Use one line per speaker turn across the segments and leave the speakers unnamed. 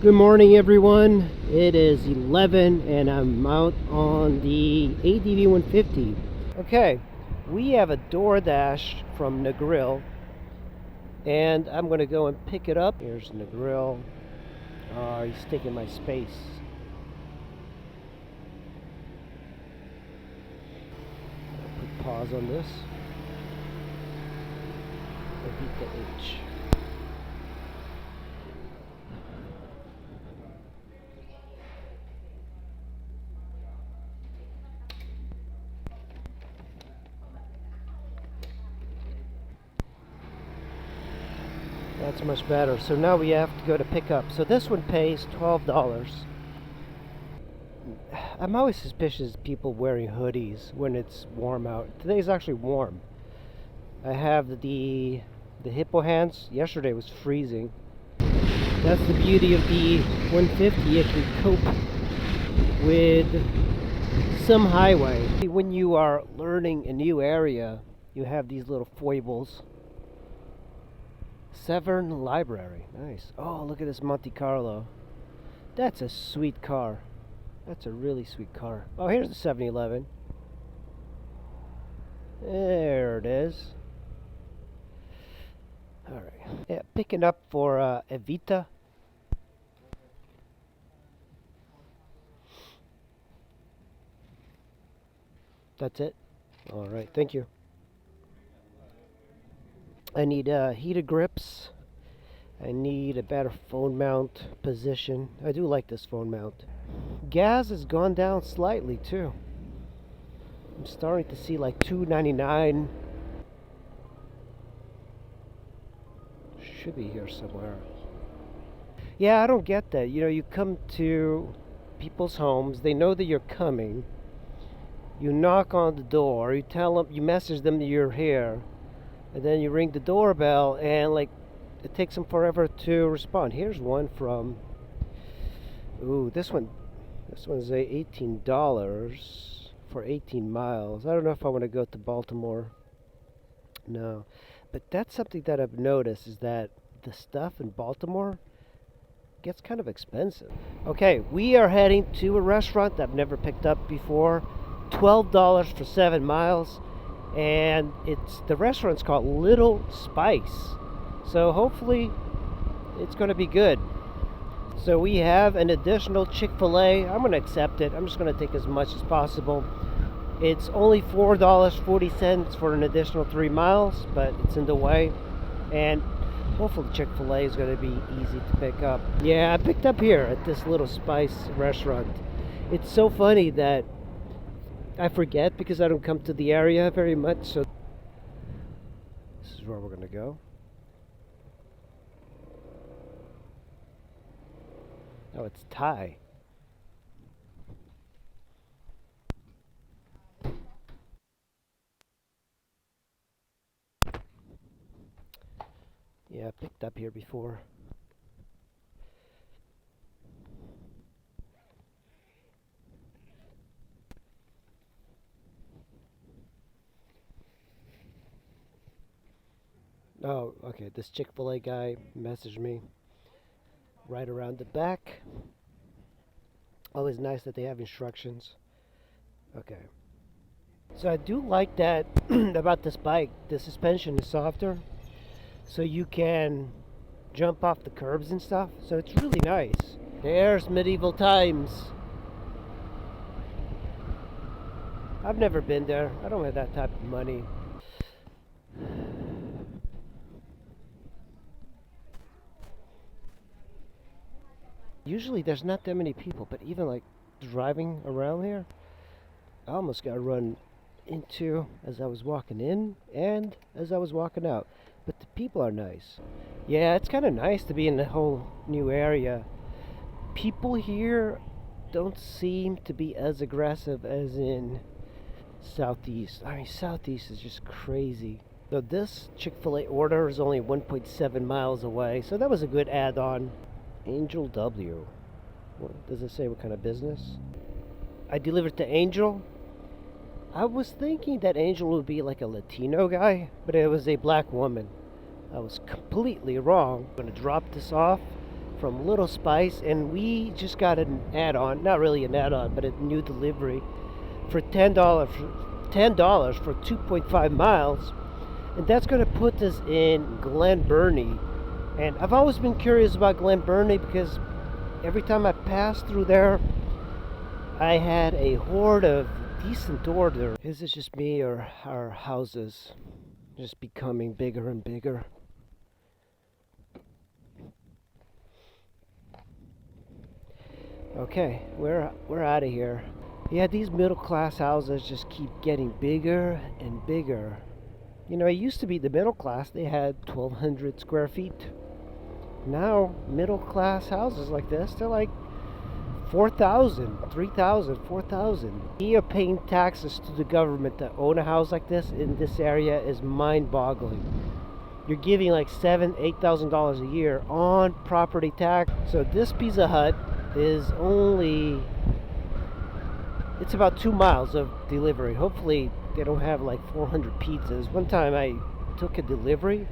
Good morning, everyone. It is 11 and I'm out on the ADV150. Okay, we have a DoorDash from Negril and I'm going to go and pick it up. Here's Negril. He's taking my space. I'll put pause on this. I'll beat the H. That's much better. So now we have to go to pick up. So this one pays $12. I'm always suspicious of people wearing hoodies when it's warm out. Today's actually warm. I have the hippo hands. Yesterday was freezing. That's the beauty of the 150. It can cope with some highway. When you are learning a new area, you have these little foibles. Severn Library. Nice. Oh, look at this Monte Carlo. That's a sweet car. That's a really sweet car. Oh, here's the 7-Eleven. There it is. Alright. Yeah, picking up for Evita. That's it. Alright, thank you. I need heated grips. I need a better phone mount position. I do like this phone mount. Gas has gone down slightly too. I'm starting to see like $2.99. Should be here somewhere. Yeah, I don't get that. You know, you come to people's homes, they know that you're coming. You knock on the door, you tell them, you message them that you're here. And then you ring the doorbell and like it takes them forever to respond. Here's one from this one's $18 for 18 miles. I don't know if I want to go to Baltimore. No. But that's something that I've noticed is that the stuff in Baltimore gets kind of expensive. Okay, we are heading to a restaurant that I've never picked up before. $12 for 7 miles. And the restaurant's called Little Spice, so hopefully it's going to be good. So we have an additional Chick-fil-A. I'm going to accept it. I'm just going to take as much as possible. It's only $4.40 for an additional 3 miles, but it's in the way, and hopefully Chick-fil-A is going to be easy to pick up. Yeah, I picked up here at this Little Spice restaurant. It's so funny that I forget because I don't come to the area very much, so this is where we're gonna go. Oh, it's Thai. Yeah, I picked up here before. Oh, okay, this Chick-fil-A guy messaged me right around the back. Always nice that they have instructions. Okay. So I do like that about this bike. The suspension is softer, so you can jump off the curbs and stuff. So it's really nice. There's medieval times. I've never been there. I don't have that type of money. Usually there's not that many people, but even like driving around here, I almost got run into as I was walking in and as I was walking out. But the people are nice. Yeah, it's kind of nice to be in a whole new area. People here don't seem to be as aggressive as in Southeast. I mean, Southeast is just crazy. So this Chick-fil-A order is only 1.7 miles away, so that was a good add-on. Angel W. What does it say? What kind of business? I delivered to Angel. I was thinking that Angel would be like a Latino guy, but it was a black woman. I was completely wrong. I'm going to drop this off from Little Spice, and we just got an add-on, not really an add-on, but a new delivery for $10 for 2.5 miles, and that's going to put us in Glen Burnie. And I've always been curious about Glen Burnie because every time I passed through there, I had a horde of decent order. Is this just me, or our houses just becoming bigger and bigger? Okay, we're out of here. Yeah, these middle class houses just keep getting bigger and bigger. You know, it used to be the middle class, they had 1,200 square feet. Now, middle class houses like this, they're like 4,000, 3,000, 4,000. You're paying taxes to the government to own a house like this in this area is mind-boggling. You're giving like $7,000, $8,000 a year on property tax. So this Pizza Hut is only, it's about 2 miles of delivery. Hopefully they don't have like 400 pizzas. One time I took a delivery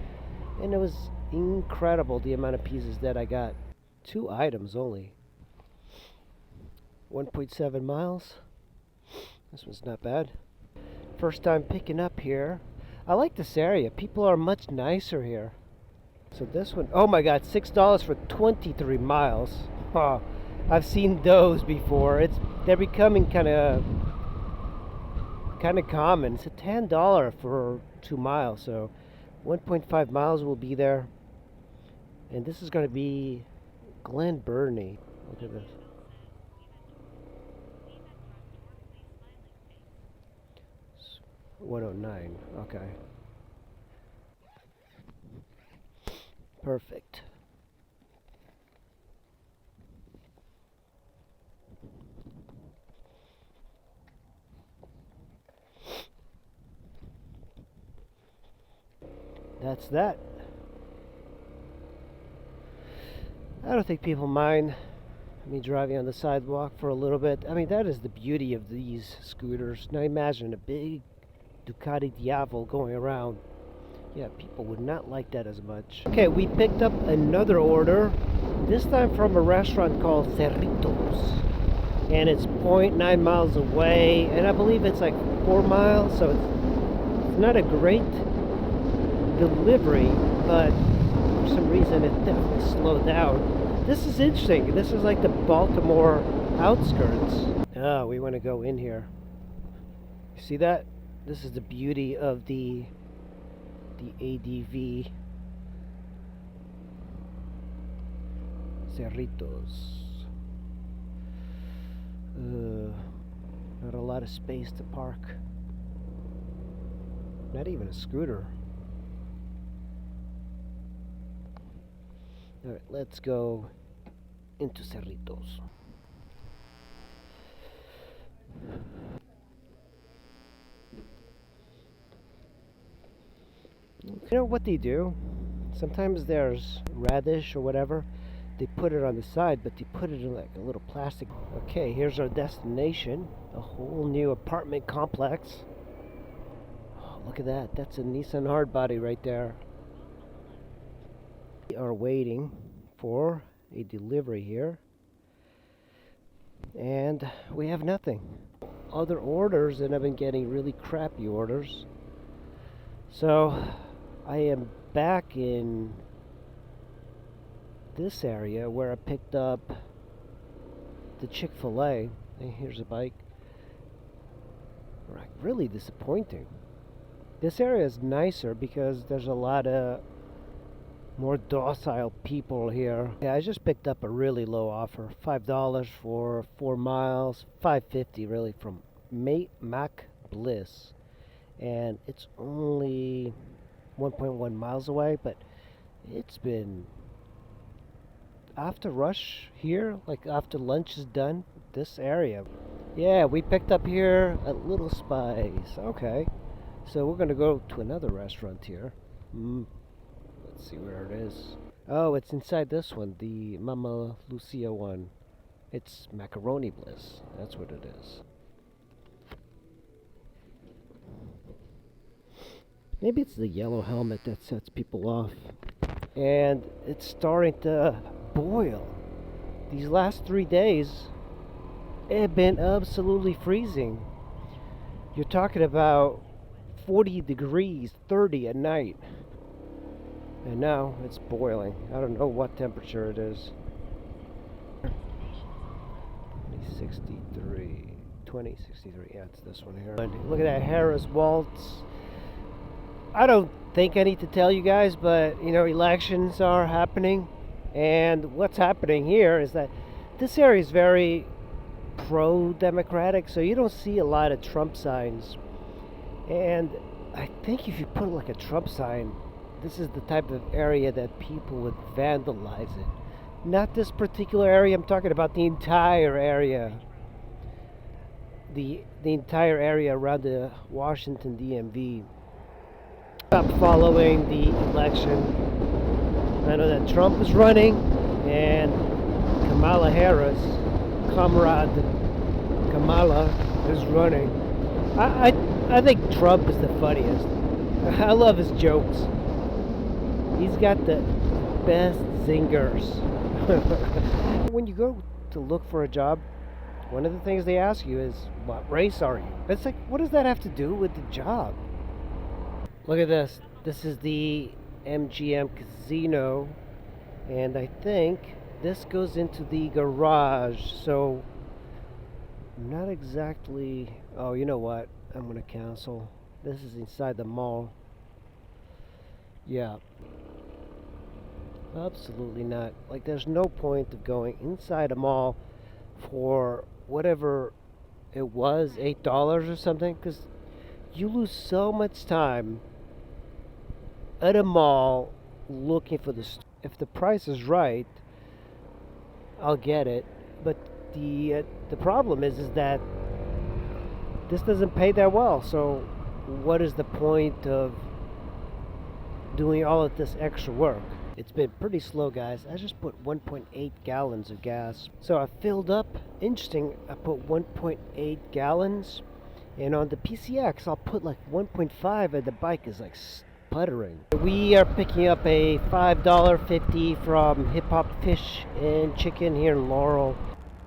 and it was incredible the amount of pizzas that I got. 2 items only. 1.7 miles. This one's not bad. First time picking up here. I like this area. People are much nicer here. So this one, oh my god, $6 for 23 miles. Oh, I've seen those before. They're becoming kind of common. It's a $10 for 2 miles, so 1.5 miles will be there. And this is going to be Glen Burnie. Look at this. It's 109. Okay. Perfect. That's that. I don't think people mind me driving on the sidewalk for a little bit. I mean, that is the beauty of these scooters. Now imagine a big Ducati Diavol going around. Yeah, people would not like that as much. Okay, we picked up another order, this time from a restaurant called Cerritos. And it's 0.9 miles away, and I believe it's like 4 miles, so it's not a great delivery, but for some reason it definitely slowed down. This is interesting. This is like the Baltimore outskirts. Oh, we want to go in here. You see that? This is the beauty of the ADV Cerritos. Not a lot of space to park. Not even a scooter. Alright, let's go into Cerritos. You know what they do? Sometimes there's radish or whatever. They put it on the side, but they put it in like a little plastic. Okay, here's our destination. A whole new apartment complex. Oh, look at that. That's a Nissan hardbody right there. We are waiting for a delivery here. And we have nothing. Other orders, and I've been getting really crappy orders. So I am back in this area where I picked up the Chick-fil-A. And here's a bike. Right, really disappointing. This area is nicer because there's a lot of more docile people here. Yeah, I just picked up a really low offer. $5 for 4 miles. $5.50 really from Mac Bliss. And it's only 1.1 miles away, but it's been after rush here, like after lunch is done, this area. Yeah, we picked up here at Little Spice. Okay, so we're gonna go to another restaurant here. Let's see where it is. Oh, it's inside this one, the Mama Lucia one. It's Macaroni Bliss. That's what it is. Maybe it's the yellow helmet that sets people off. And it's starting to boil. These last 3 days have been absolutely freezing. You're talking about 40 degrees, 30 at night. And now it's boiling. I don't know what temperature it is. 2063, yeah, it's this one here. Look at that Harris Waltz. I don't think I need to tell you guys, but you know, elections are happening, and what's happening here is that this area is very pro-democratic, so you don't see a lot of Trump signs. And I think if you put like a Trump sign, this is the type of area that people would vandalize it. Not this particular area, I'm talking about the entire area. The entire area around the Washington DMV. Stop following the election. I know that Trump is running, and Kamala Harris, comrade Kamala, is running. I think Trump is the funniest. I love his jokes. He's got the best zingers. When you go to look for a job, one of the things they ask you is, what race are you? It's like, what does that have to do with the job? Look at this. This is the MGM Casino, and I think this goes into the garage, so I'm not exactly... Oh, you know what? I'm gonna cancel. This is inside the mall. Yeah. Absolutely not. Like, there's no point of going inside a mall for whatever it was, $8 or something, because you lose so much time at a mall looking for the if the price is right, I'll get it. But the problem is that this doesn't pay that well. So what is the point of doing all of this extra work? It's been pretty slow, guys. I just put 1.8 gallons of gas. So I filled up. Interesting, I put 1.8 gallons. And on the PCX, I'll put like 1.5, and the bike is like sputtering. We are picking up a $5.50 from Hip Hop Fish and Chicken here in Laurel.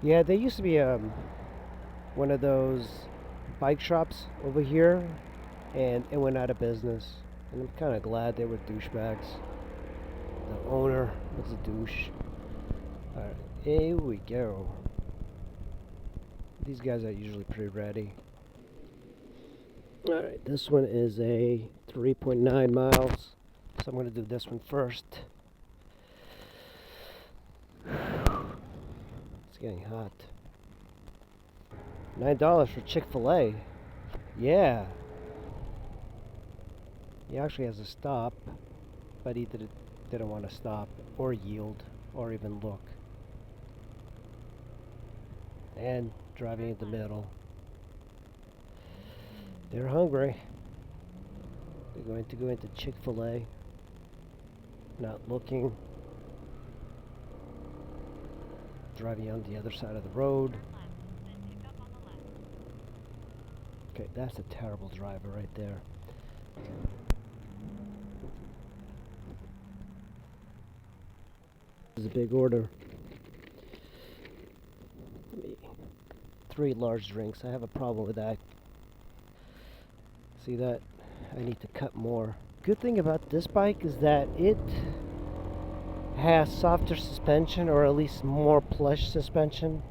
Yeah, there used to be one of those bike shops over here, and it went out of business. And I'm kind of glad they were douchebags. The owner was a douche. Alright, here we go. These guys are usually pretty ready. Alright, this one is a 3.9 miles. So I'm going to do this one first. It's getting hot. $9 for Chick-fil-A. Yeah. He actually has a stop, but he didn't want to stop or yield or even look. And driving in the middle. They're hungry. They're going to go into Chick-fil-A. Not looking. Driving on the other side of the road. Okay, that's a terrible driver right there. This is a big order. 3 large drinks. I have a problem with that. See that? I need to cut more. Good thing about this bike is that it has softer suspension, or at least more plush suspension.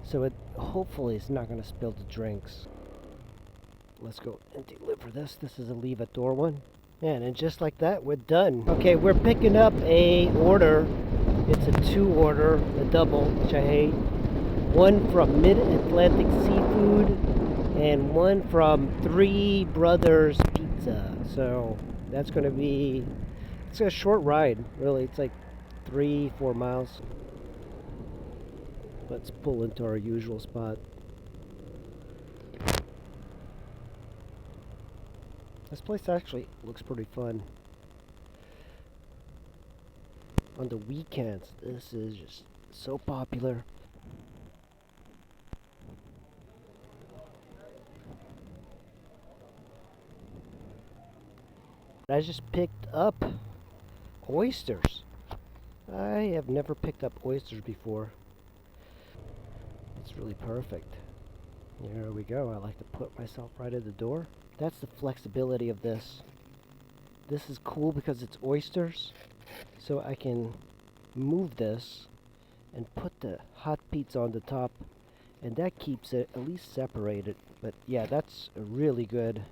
So it hopefully is not going to spill the drinks. Let's go and deliver this. This is a leave at door one. And just like that, we're done. Okay, we're picking up a order. It's a 2 order, a double, which I hate. One from Mid-Atlantic Seafood, and one from Three Brothers Pizza. So that's going to be, it's a short ride, really. It's like 3-4 miles. Let's pull into our usual spot. This place actually looks pretty fun. On the weekends, this is just so popular. I just picked up oysters. I have never picked up oysters before. It's really perfect. Here we go. I like to put myself right at the door. That's the flexibility of this. This is cool because it's oysters. So I can move this and put the hot pizza on the top, and that keeps it at least separated. But yeah, that's a really good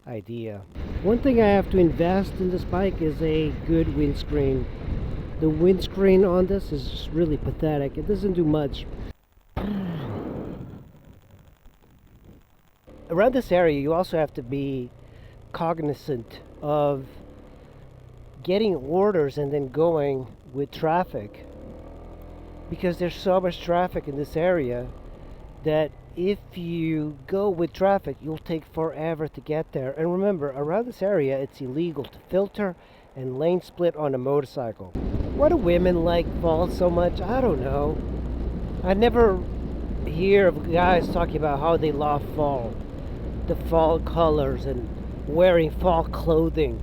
idea. One thing I have to invest in this bike is a good windscreen. The windscreen on this is really pathetic. It doesn't do much. Around this area, you also have to be cognizant of getting orders and then going with traffic, because there's so much traffic in this area that if you go with traffic, you'll take forever to get there. And remember, around this area, it's illegal to filter and lane split on a motorcycle. Why do women like fall so much? I don't know. I never hear of guys talking about how they love fall, the fall colors, and wearing fall clothing.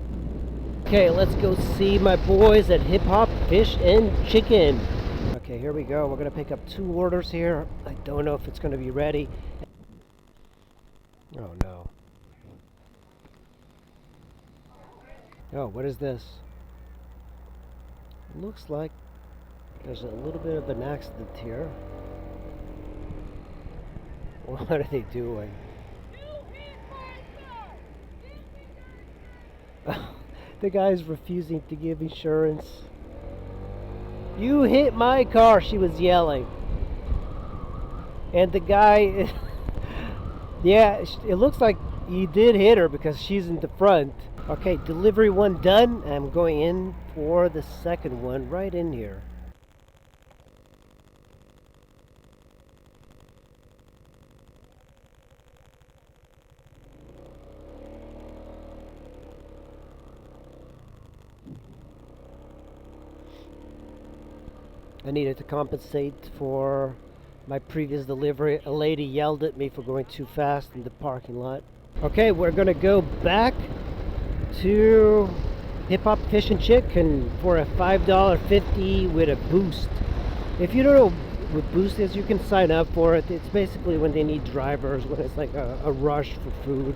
Okay, let's go see my boys at Hip Hop Fish and Chicken. Okay, here we go. We're gonna pick up 2 orders here. I don't know if it's gonna be ready. Oh no. Oh, what is this? Looks like there's a little bit of an accident here. What are they doing? The guy's refusing to give insurance. You hit my car, she was yelling. And the guy, yeah, it looks like he did hit her because she's in the front. Okay, delivery 1 done. I'm going in for the second one right in here. I needed to compensate for my previous delivery. A lady yelled at me for going too fast in the parking lot. Okay, we're gonna go back to Hip Hop Fish and Chicken for a $5.50 with a boost. If you don't know what boost is, you can sign up for it. It's basically when they need drivers, when it's like a rush for food.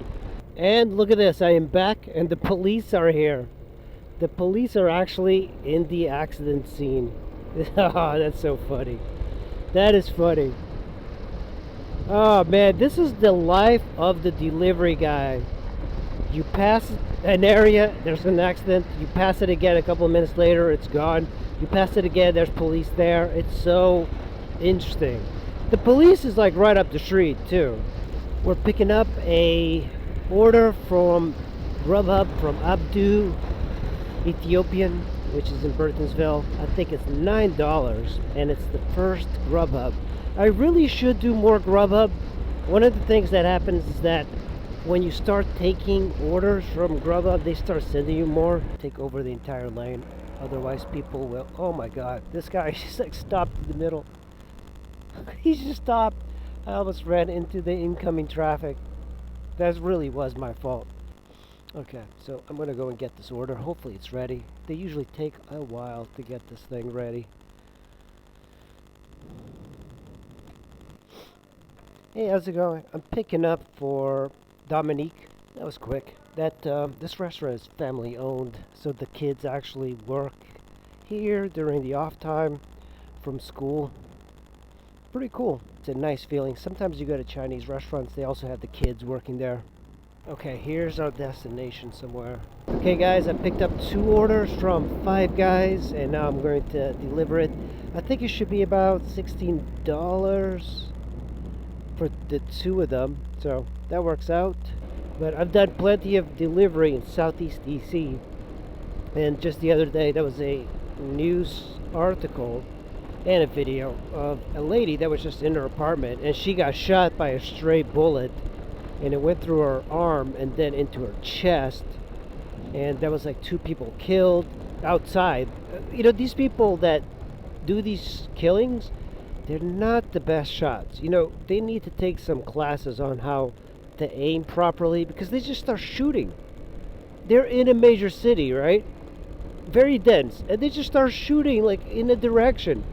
And look at this, I am back and the police are here. The police are actually in the accident scene. Oh, that's so funny. That is funny. Oh man, this is the life of the delivery guy. You pass an area, there's an accident. You pass it again a couple of minutes later, it's gone. You pass it again, there's police there. It's so interesting. The police is like right up the street too. We're picking up a order from Grubhub from Abdu, Ethiopian, which is in Burtonsville. I think it's $9, and it's the first Grubhub. I really should do more Grubhub. One of the things that happens is that when you start taking orders from Grubhub, they start sending you more. Take over the entire lane. Otherwise, people will. Oh my God, this guy just like stopped in the middle. He just stopped. I almost ran into the incoming traffic. That really was my fault. Okay, so I'm gonna go and get this order. Hopefully it's ready. They usually take a while to get this thing ready. Hey, how's it going? I'm picking up for Dominique. That was quick. This restaurant is family owned, so the kids actually work here during the off time from school. Pretty cool. It's a nice feeling. Sometimes you go to Chinese restaurants, they also have the kids working there. Okay, here's our destination somewhere. Okay guys, I picked up 2 orders from 5 Guys and now I'm going to deliver it. I think it should be about $16 for the 2 of them, so that works out. But I've done plenty of delivery in Southeast DC, and just the other day there was a news article and a video of a lady that was just in her apartment and she got shot by a stray bullet, and it went through her arm and then into her chest, and there was like 2 people killed outside. You know, these people that do these killings, they're not the best shots. You know, they need to take some classes on how to aim properly, because they just start shooting. They're in a major city, right? very dense, and they just start shooting like in a direction.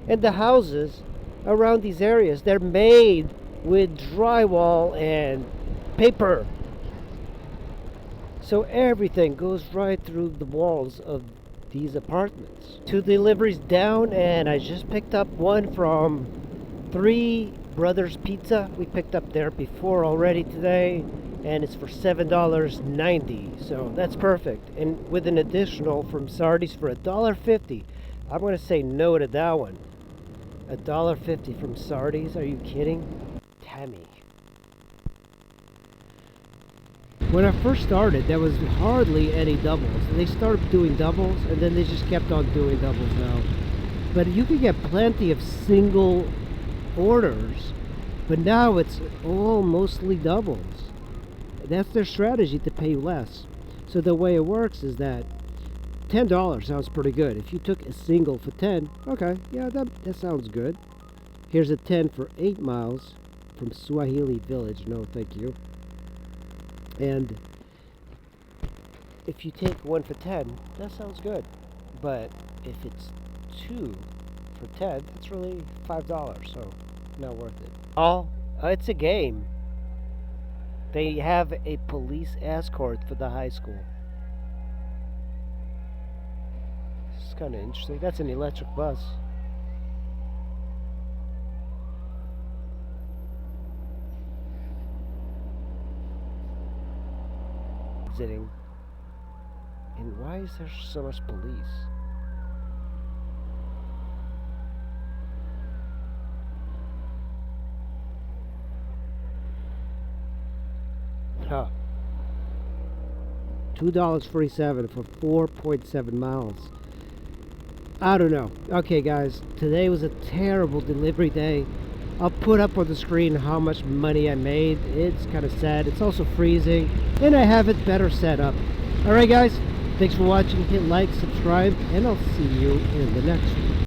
And the houses around these areas, they're made with drywall and paper, so everything goes right through the walls of these apartments. 2 deliveries down, and I just picked up one from Three Brothers Pizza. We picked up there before already today, and it's for $7.90, so that's perfect. And with an additional from Sardi's for $1.50. I'm gonna say no to that one. $1.50 from Sardi's? Are you kidding? Tammy. When I first started, there was hardly any doubles. And they started doing doubles, and then they just kept on doing doubles now. But you could get plenty of single orders, but now it's all mostly doubles. That's their strategy, to pay less. So the way it works is that $10 sounds pretty good. If you took a single for 10, okay, yeah, that sounds good. Here's a 10 for 8 miles from Swahili Village. No, thank you. And if you take one for 10, that sounds good. But if it's 2 for 10, that's really $5, so not worth it. Oh, it's a game. They have a police escort for the high school. This is kind of interesting. That's an electric bus. Exiting. And why is there so much police? Huh. $2.47 for 4.7 miles. I don't know. Okay, guys, today was a terrible delivery day. I'll put up on the screen how much money I made. It's kind of sad. It's also freezing, and I have it better set up. Alright, guys, thanks for watching. Hit like, subscribe, and I'll see you in the next one.